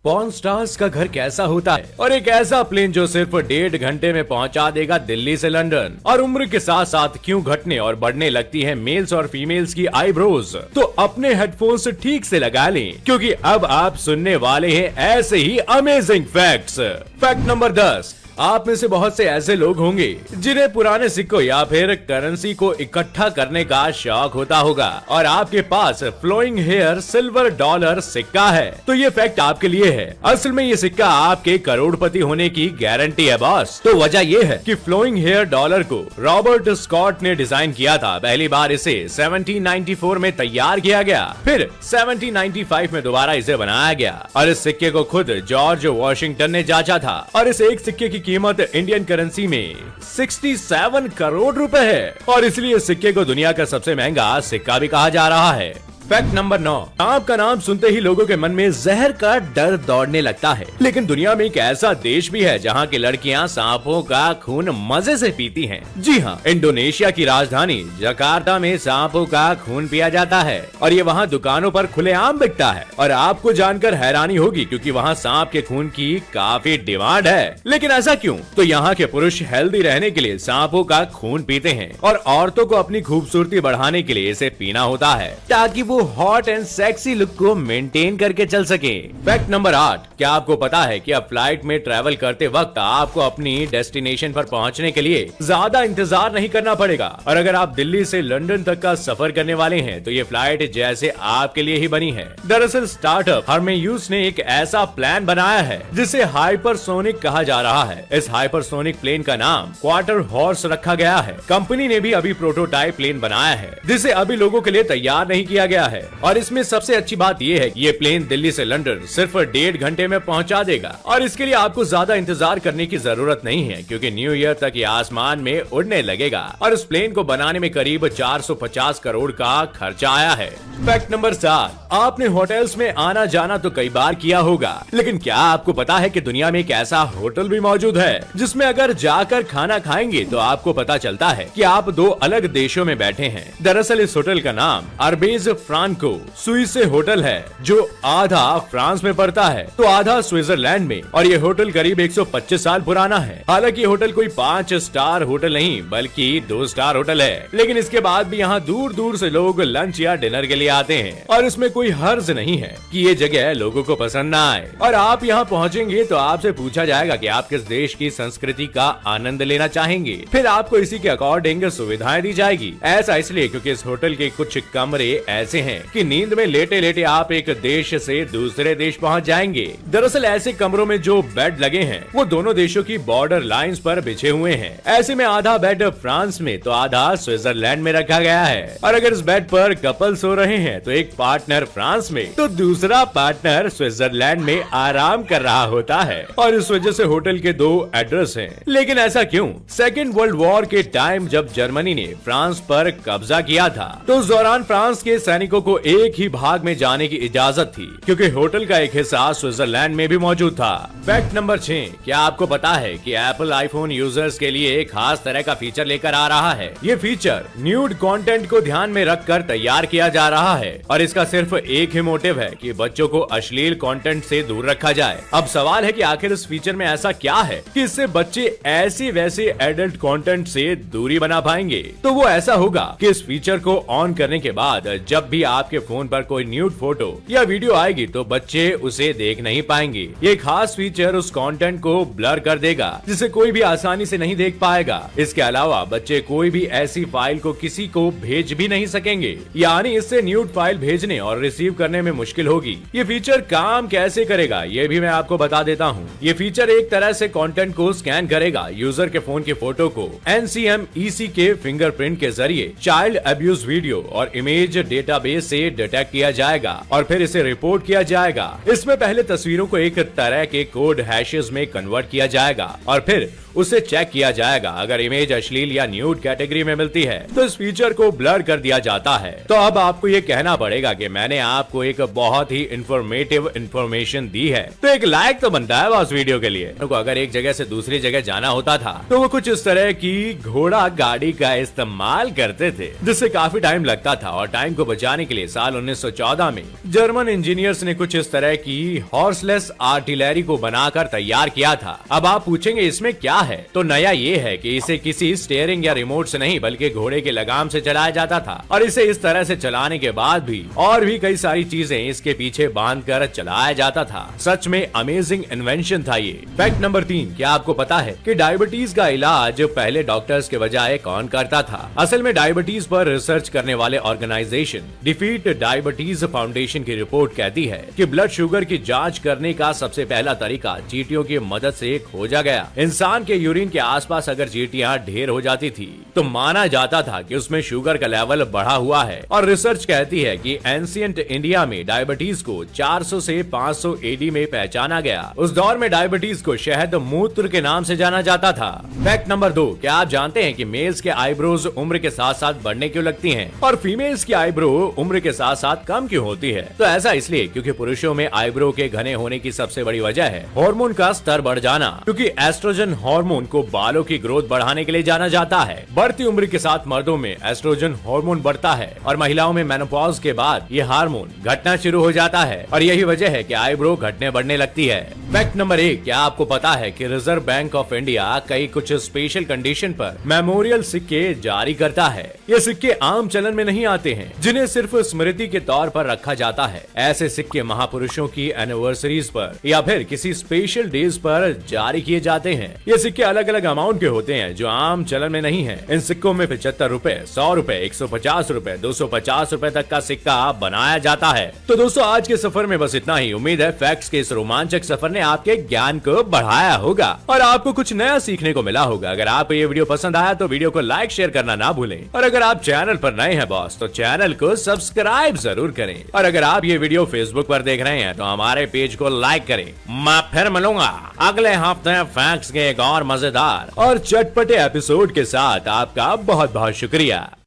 Porn stars का घर कैसा होता है और एक ऐसा प्लेन जो सिर्फ 1.5 घंटे में पहुंचा देगा दिल्ली से लंदन, और उम्र के साथ साथ क्यों घटने और बढ़ने लगती है मेल्स और फीमेल्स की आईब्रोज। तो अपने हेडफोन्स ठीक से लगा लें, क्योंकि अब आप सुनने वाले हैं ऐसे ही अमेजिंग फैक्ट्स। Fact number 10। आप में से बहुत से ऐसे लोग होंगे जिन्हें पुराने सिक्कों या फिर करेंसी को इकट्ठा करने का शौक होता होगा, और आपके पास फ्लोइंग हेयर सिल्वर डॉलर सिक्का है। तो ये फैक्ट आपके लिए है। असल में ये सिक्का आपके करोड़पति होने की गारंटी है बॉस। तो वजह ये है कि फ्लोइंग हेयर डॉलर को रॉबर्ट स्कॉट ने डिजाइन किया था। पहली बार इसे 1794 में तैयार किया गया, फिर 1795 में दोबारा इसे बनाया गया, और इस सिक्के को खुद जॉर्ज वॉशिंगटन ने जांचा था। और इस एक सिक्के की कीमत इंडियन करेंसी में 67 करोड़ रुपए है, और इसलिए इस सिक्के को दुनिया का सबसे महंगा सिक्का भी कहा जा रहा है। Fact number 9। सांप का नाम सुनते ही लोगों के मन में जहर का डर दौड़ने लगता है, लेकिन दुनिया में एक ऐसा देश भी है जहां की लड़कियां सांपों का खून मजे से पीती हैं। जी हां, इंडोनेशिया की राजधानी जकार्ता में सांपों का खून पिया जाता है, और ये वहां दुकानों पर खुलेआम बिकता है। और आपको जानकर हैरानी होगी, क्योंकि वहां सांप के खून की काफी डिमांड है। लेकिन ऐसा क्यों? तो यहाँ के पुरुष हेल्दी रहने के लिए सांपों का खून पीते हैं, और औरतों को अपनी खूबसूरती बढ़ाने के लिए इसे पीना होता है, ताकि वो हॉट एंड सेक्सी लुक को मेंटेन करके चल सके। Fact number 8। क्या आपको पता है कि अब फ्लाइट में ट्रैवल करते वक्त आपको अपनी डेस्टिनेशन पर पहुंचने के लिए ज्यादा इंतजार नहीं करना पड़ेगा, और अगर आप दिल्ली से लंदन तक का सफर करने वाले हैं तो ये फ्लाइट जैसे आपके लिए ही बनी है। दरअसल स्टार्टअप हरमेयूस ने एक ऐसा प्लान बनाया है जिसे हाइपरसोनिक कहा जा रहा है। इस हाइपरसोनिक प्लेन का नाम क्वार्टर हॉर्स रखा गया है। कंपनी ने भी अभी प्रोटोटाइप प्लेन बनाया है, जिसे अभी लोगों के लिए तैयार नहीं किया गया है। और इसमें सबसे अच्छी बात यह है कि ये प्लेन दिल्ली से लंदन सिर्फ 1.5 घंटे में पहुंचा देगा, और इसके लिए आपको ज्यादा इंतजार करने की जरूरत नहीं है, क्योंकि न्यू ईयर तक ये आसमान में उड़ने लगेगा। और इस प्लेन को बनाने में करीब 450 करोड़ का खर्चा आया है। Fact number 7। आपने होटल्स में आना जाना तो कई बार किया होगा, लेकिन क्या आपको पता है कि दुनिया में एक ऐसा होटल भी मौजूद है जिसमें अगर जाकर खाना खाएंगे तो आपको पता चलता है कि आप 2 अलग देशों में बैठे हैं। दरअसल इस होटल का नाम अरबेज फ्रांको स्विस होटल है, जो आधा फ्रांस में पड़ता है तो आधा स्विट्जरलैंड में, और ये होटल करीब 125 साल पुराना है। हालांकि ये होटल कोई 5 स्टार होटल नहीं बल्कि 2 स्टार होटल है, लेकिन इसके बाद भी यहाँ दूर दूर से लोग लंच या डिनर के लिए आते हैं, और इसमें कोई हर्ज नहीं है कि ये जगह लोगों को पसंद ना आए। और आप यहाँ पहुँचेंगे तो आपसे पूछा जाएगा कि आप किस देश की संस्कृति का आनंद लेना चाहेंगे, फिर आपको इसी के अकॉर्डिंग सुविधाएं दी जाएगी। ऐसा इसलिए क्योंकि इस होटल के कुछ कमरे ऐसे हैं कि नींद में लेटे लेटे आप एक देश से दूसरे देश पहुंच जाएंगे। दरअसल ऐसे कमरों में जो बेड लगे हैं वो दोनों देशों की बॉर्डर लाइंस पर बिछे हुए हैं। ऐसे में आधा बेड फ्रांस में तो आधा स्विट्जरलैंड में रखा गया है, और अगर इस बेड पर कपल सो रहे हैं तो एक पार्टनर फ्रांस में तो दूसरा पार्टनर स्विट्जरलैंड में आराम कर रहा होता है। और इस वजह से होटल के 2 एड्रेस हैं। लेकिन ऐसा क्यों? सेकेंड वर्ल्ड वॉर के टाइम जब जर्मनी ने फ्रांस पर कब्जा किया था तो उस दौरान फ्रांस के सैनिकों को एक ही भाग में जाने की इजाजत थी, क्योंकि होटल का एक हिस्सा स्विट्जरलैंड में भी मौजूद था। Fact number 6। क्या आपको पता है कि एप्पल आईफोन यूजर्स के लिए एक खास तरह का फीचर लेकर आ रहा है? ये फीचर न्यूड कंटेंट को ध्यान में रखकर तैयार किया जा रहा है, और इसका सिर्फ एक ही मोटिव है कि बच्चों को अश्लील कंटेंट से दूर रखा जाए। अब सवाल है कि आखिर इस फीचर में ऐसा क्या है कि इससे बच्चे ऐसे वैसे एडल्ट कंटेंट से दूरी बना पाएंगे? तो वो ऐसा होगा कि इस फीचर को ऑन करने के बाद जब भी आपके फोन पर कोई न्यूड फोटो या वीडियो आएगी तो बच्चे उसे देख नहीं पाएंगे। ये खास फीचर उस कंटेंट को ब्लर कर देगा जिसे कोई भी आसानी से नहीं देख पाएगा। इसके अलावा बच्चे कोई भी ऐसी फाइल को किसी को भेज भी नहीं सकेंगे, यानी इससे न्यूड फाइल भेजने और रिसीव करने में मुश्किल होगी। ये फीचर काम कैसे करेगा ये भी मैं आपको बता देता हूँ। ये फीचर एक तरह से कंटेंट को स्कैन करेगा। यूजर के फोन की फोटो को NCMEC के फिंगरप्रिंट के जरिए चाइल्ड अब्यूज वीडियो और इमेज डेटाबेस से डिटेक्ट किया जाएगा, और फिर इसे रिपोर्ट किया जाएगा। इसमें पहले तस्वीरों को एक तरह के कोड हैशेस में कन्वर्ट किया जाएगा, और फिर उसे चेक किया जाएगा। अगर इमेज अश्लील या न्यूड कैटेगरी में मिलती है तो इस फीचर को ब्लर कर दिया जाता है। तो अब आपको ये कहना पड़ेगा कि मैंने आपको एक बहुत ही इंफॉर्मेटिव इंफॉर्मेशन दी है, तो एक लाइक तो बनता है उस वीडियो के लिए। तो अगर एक जगह से दूसरी जगह जाना होता था तो वो कुछ इस तरह की घोड़ा गाड़ी का इस्तेमाल करते थे, जिससे काफी टाइम लगता था, और टाइम को बचाने बनाने के लिए साल 1914 में जर्मन इंजीनियर्स ने कुछ इस तरह की हॉर्सलेस आर्टिलरी को बनाकर तैयार किया था। अब आप पूछेंगे इसमें क्या है, तो नया ये है कि इसे किसी स्टीयरिंग या रिमोट से नहीं बल्कि घोड़े के लगाम से चलाया जाता था, और इसे इस तरह से चलाने के बाद भी और भी कई सारी चीजें इसके पीछे बांध कर चलाया जाता था। सच में अमेजिंग इन्वेंशन था ये। फैक्ट नंबर 3, क्या आपको पता है कि डायबिटीज का इलाज पहले डॉक्टर्स के बजाय कौन करता था? असल में डायबिटीज पर रिसर्च करने वाले ऑर्गेनाइजेशन डिफीट डायबिटीज फाउंडेशन की रिपोर्ट कहती है कि ब्लड शुगर की जांच करने का सबसे पहला तरीका चींटियों की मदद से खोजा गया। इंसान के यूरिन के आसपास अगर चींटियां ढेर हो जाती थी तो माना जाता था कि उसमें शुगर का लेवल बढ़ा हुआ है, और रिसर्च कहती है कि एंशिएंट इंडिया में डायबिटीज को 400 से 500 एडी में पहचाना गया। उस दौर में डायबिटीज को शहद मूत्र के नाम से जाना जाता था। फैक्ट नंबर 2, क्या आप जानते हैं कि मेल्स के आईब्रोज उम्र के साथ साथ बढ़ने क्यों लगती हैं और फीमेल्स की आईब्रो उम्र के साथ साथ कम क्यों होती है? तो ऐसा इसलिए क्योंकि पुरुषों में आईब्रो के घने होने की सबसे बड़ी वजह है हार्मोन का स्तर बढ़ जाना, क्योंकि एस्ट्रोजन हार्मोन को बालों की ग्रोथ बढ़ाने के लिए जाना जाता है। बढ़ती उम्र के साथ मर्दों में एस्ट्रोजन हार्मोन बढ़ता है और महिलाओं में मेनोपॉज के बाद ये हार्मोन घटना शुरू हो जाता है, और यही वजह है कि आईब्रो घटने बढ़ने लगती है। फैक्ट नंबर 1, क्या आपको पता है कि रिजर्व बैंक ऑफ इंडिया कई कुछ स्पेशल कंडीशन पर मेमोरियल सिक्के जारी करता है। ये सिक्के आम चलन में नहीं आते हैं, जिन्हें सिर्फ स्मृति के तौर पर रखा जाता है। ऐसे सिक्के महापुरुषों की एनिवर्सरीज पर या फिर किसी स्पेशल डेज पर जारी किए जाते हैं। ये सिक्के अलग अलग अमाउंट के होते हैं जो आम चलन में नहीं है। इन सिक्कों में 75 रुपए, 100 रुपए, 150 रुपए, 250 रुपए तक का सिक्का बनाया जाता है। तो दोस्तों, आज के सफर में बस इतना ही। उम्मीद है फैक्ट्स के इस रोमांचक सफर ने आपके ज्ञान को बढ़ाया होगा और आपको कुछ नया सीखने को मिला होगा। अगर आपको ये वीडियो पसंद आया तो वीडियो को लाइक शेयर करना ना भूलें, और अगर आप चैनल पर नए हैं बॉस तो चैनल को सब्सक्राइब जरूर करें। और अगर आप ये वीडियो फेसबुक पर देख रहे हैं तो हमारे पेज को लाइक करें। मैं फिर मिलूंगा अगले हफ्ते फैक्ट्स के एक और मजेदार और चटपटे एपिसोड के साथ। आपका बहुत बहुत शुक्रिया।